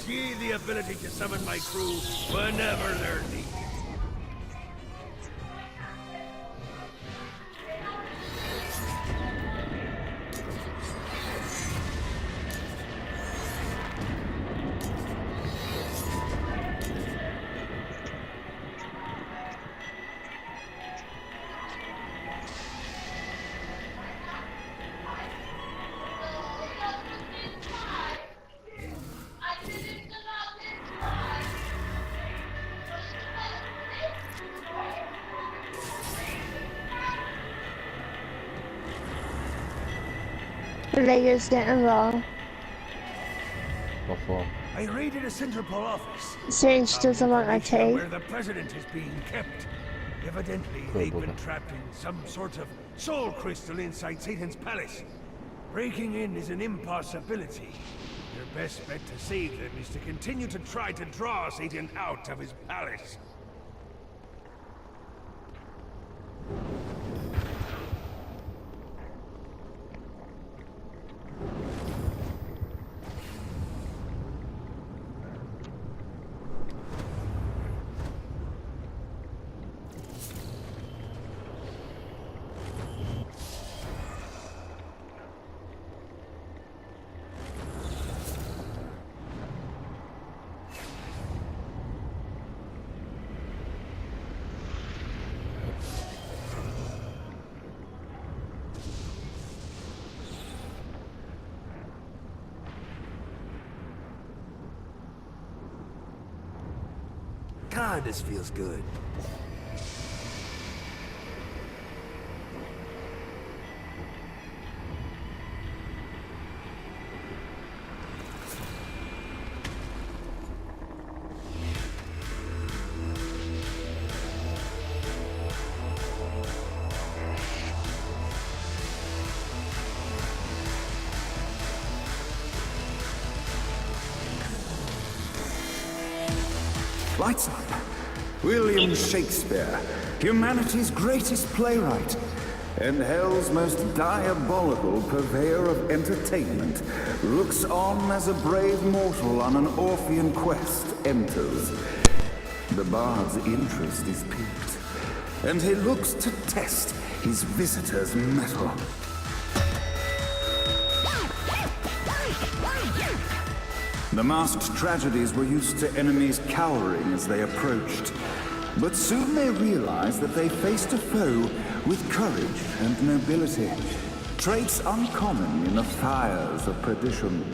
ye the ability to summon my crew whenever they're needed. Players get involved. What? I raided a Central office. Strange doesn't want my tea. Where the president is being kept. Evidently, they've been trapped in some sort of soul crystal inside Satan's palace. Breaking in is an impossibility. Your best bet to save them is to continue to try to draw Satan out of his palace. God, this feels good. Lights up. William Shakespeare, humanity's greatest playwright, and hell's most diabolical purveyor of entertainment, looks on as a brave mortal on an Orphean quest enters. The bard's interest is piqued, and he looks to test his visitor's mettle. The masked tragedies were used to enemies cowering as they approached. But soon they realized that they faced a foe with courage and nobility, traits uncommon in the fires of perdition.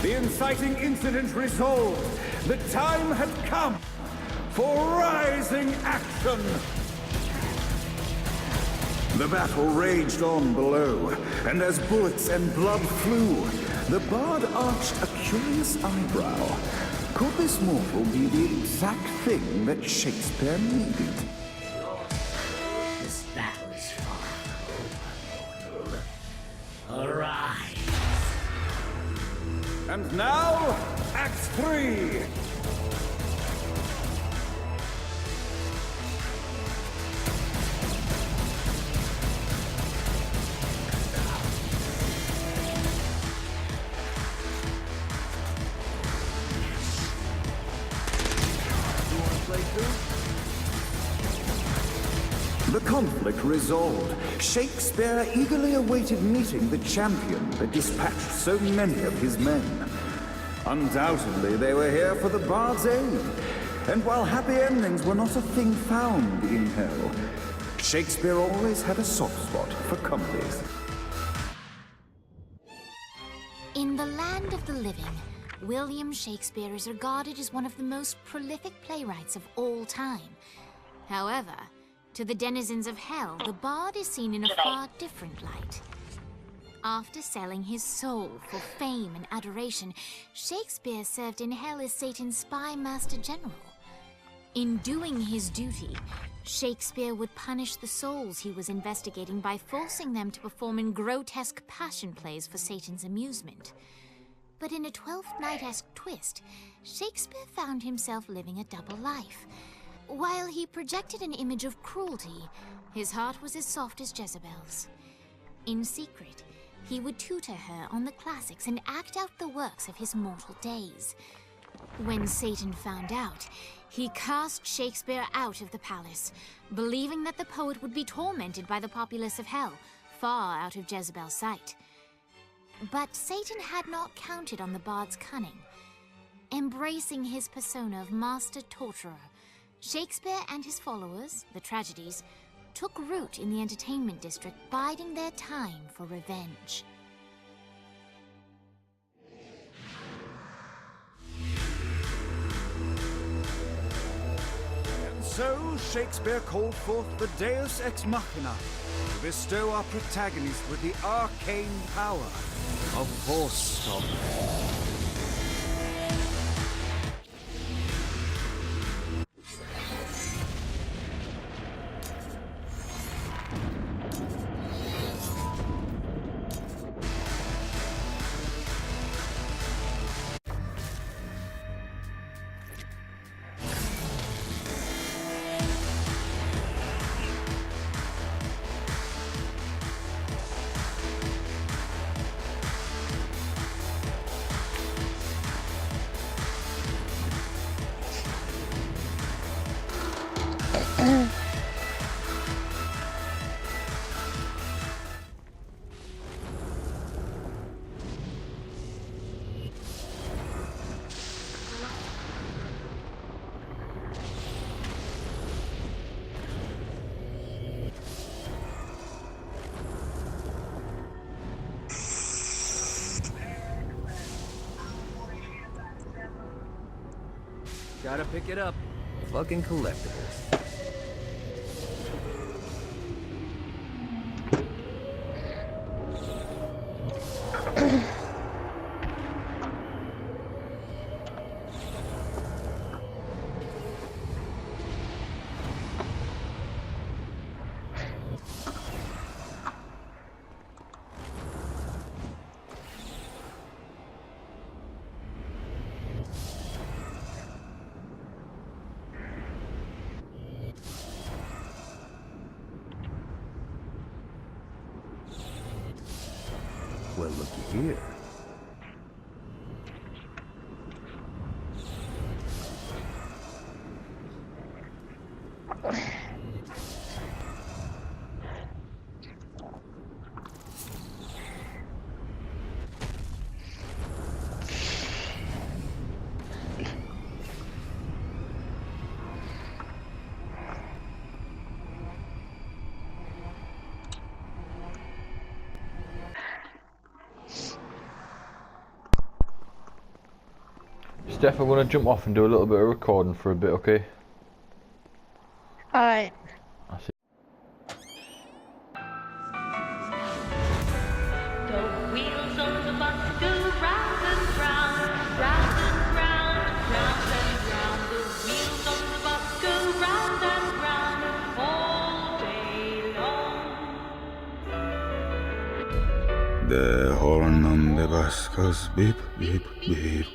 The inciting incident resolved. The time had come for rising action. The battle raged on below, and as bullets and blood flew, the bard arched a curious eyebrow. Could this mortal be the exact thing that Shakespeare needed? This battle is far from over. Arise. And now, Act 3! The conflict resolved. Shakespeare eagerly awaited meeting the champion that dispatched so many of his men. Undoubtedly, they were here for the bard's aid. And while happy endings were not a thing found in hell, Shakespeare always had a soft spot for comedies. In the land of the living, William Shakespeare is regarded as one of the most prolific playwrights of all time. However, to the denizens of hell, the bard is seen in a far different light. After selling his soul for fame and adoration, Shakespeare served in hell as Satan's spy master general. In doing his duty, Shakespeare would punish the souls he was investigating by forcing them to perform in grotesque passion plays for Satan's amusement. But in a Twelfth Night-esque twist, Shakespeare found himself living a double life. While he projected an image of cruelty, his heart was as soft as Jezebel's. In secret, he would tutor her on the classics and act out the works of his mortal days. When Satan found out, he cast Shakespeare out of the palace, believing that the poet would be tormented by the populace of hell, far out of Jezebel's sight. But Satan had not counted on the bard's cunning. Embracing his persona of master torturer, Shakespeare and his followers, the tragedies, took root in the entertainment district, biding their time for revenge. And so Shakespeare called forth the Deus Ex Machina to bestow our protagonist with the arcane power of Force Stop. Gotta pick it up. Fucking collectibles. Well, looky here. Steph, I'm going to jump off and do a little bit of recording for a bit, okay? Alright. I'll see. The wheels of the bus go round and round, round and round, round and round. The wheels of the bus go round and round all day long. The horn on the bus goes beep, beep, beep,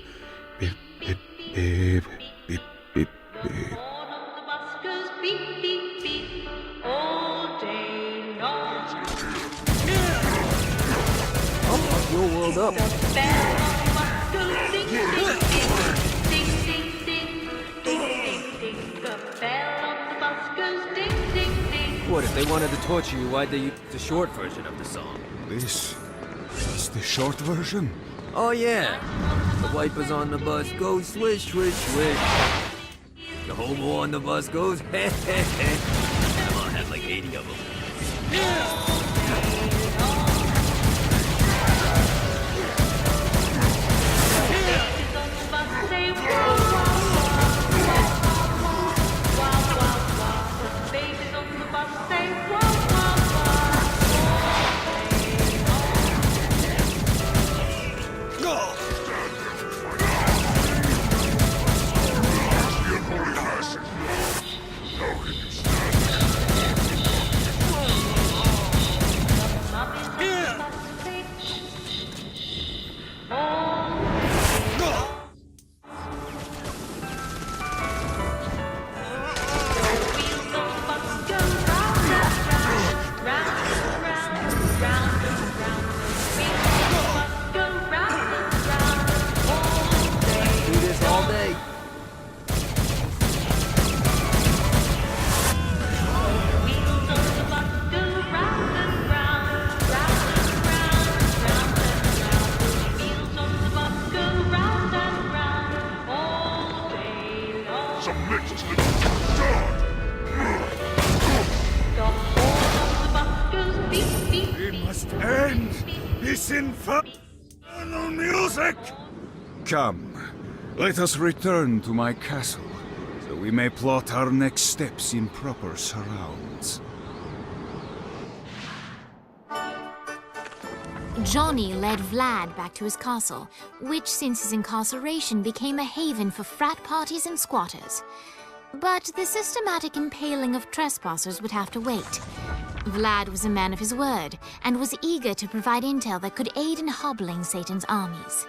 beep, beep, beep, beep, beep, beep. Horn of the bus goes beep, beep, beep all day long. I'll fuck your world up. The bell on the bus goes ding, ding, ding, ding, ding, ding, ding, ding, ding. The bell on the bus goes ding, ding, ding. What, if they wanted to torture you, why'd they use the short version of the song? This is the short version. Oh yeah, the wipers on the bus go swish, swish, swish. The hobo on the bus goes heh, heh, heh. I'll have like 80 of them. Babies on the bus say wow, wow, wow, wow, wow, wow. The babies on the bus say wow, wow, Submit to the die! We must end this infernal music! Come, let us return to my castle, so we may plot our next steps in proper surrounds. Johnny led Vlad back to his castle, which since his incarceration became a haven for frat parties and squatters. But the systematic impaling of trespassers would have to wait. Vlad was a man of his word, and was eager to provide intel that could aid in hobbling Satan's armies.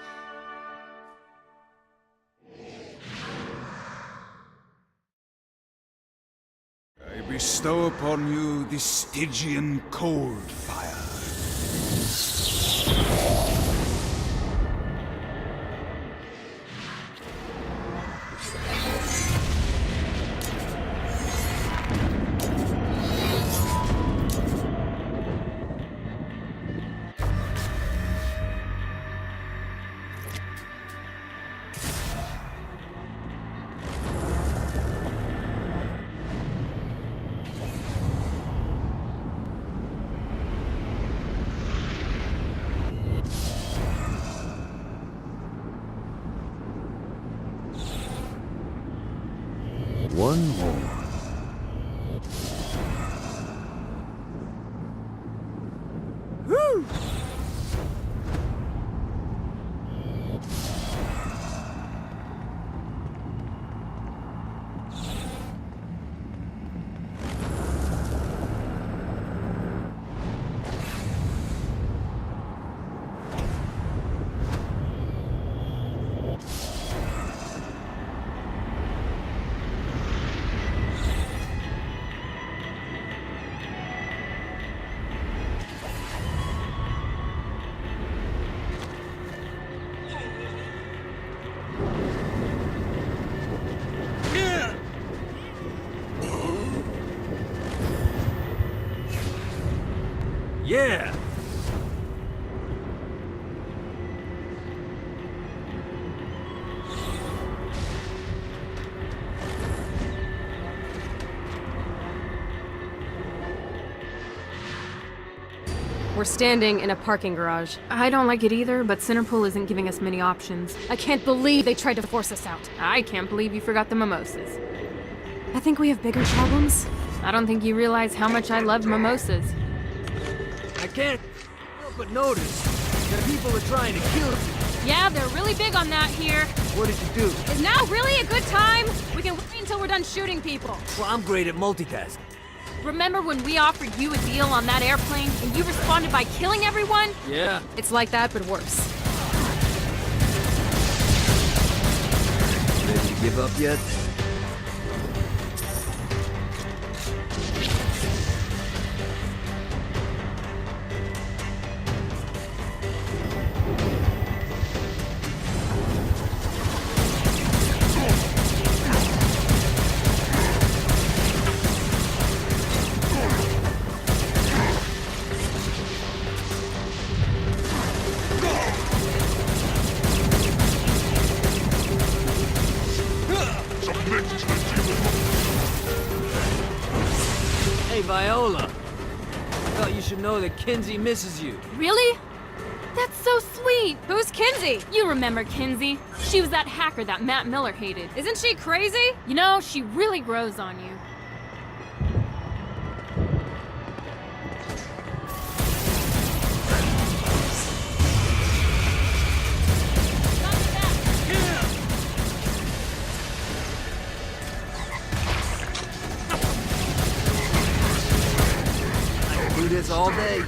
I bestow upon you the Stygian cold fire. One more. Yeah! We're standing in a parking garage. I don't like it either, but Centerpool isn't giving us many options. I can't believe they tried to force us out. I can't believe you forgot the mimosas. I think we have bigger problems. I don't think you realize how much I love mimosas. I can't help but notice that people are trying to kill you. Yeah, they're really big on that here. What did you do? Is now really a good time? We can wait until we're done shooting people. Well, I'm great at multitasking. Remember when we offered you a deal on that airplane and you responded by killing everyone? Yeah. It's like that, but worse. Did you give up yet? Hey, Viola. I thought you should know that Kinsey misses you. Really? That's so sweet. Who's Kinsey? You remember Kinsey. She was that hacker that Matt Miller hated. Isn't she crazy? You know, she really grows on you. Do this all day.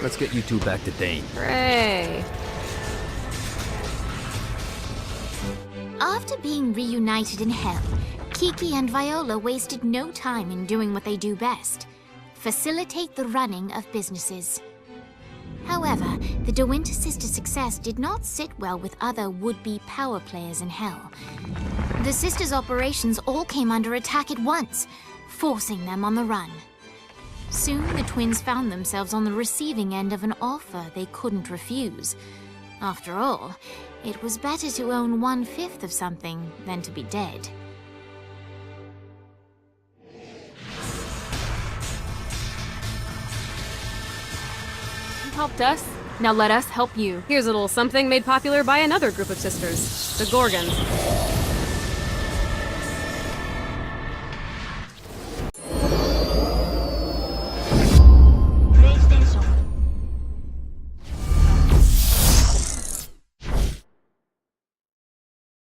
Let's get you two back to Dane. Hooray. After being reunited in Hell, Kiki and Viola wasted no time in doing what they do best: facilitate the running of businesses. However, the De Winter sisters' success did not sit well with other would-be power players in Hell. The sisters' operations all came under attack at once, forcing them on the run. Soon, the twins found themselves on the receiving end of an offer they couldn't refuse. After all, it was better to own 1/5 of something than to be dead. You helped us. Now let us help you. Here's a little something made popular by another group of sisters, the Gorgons.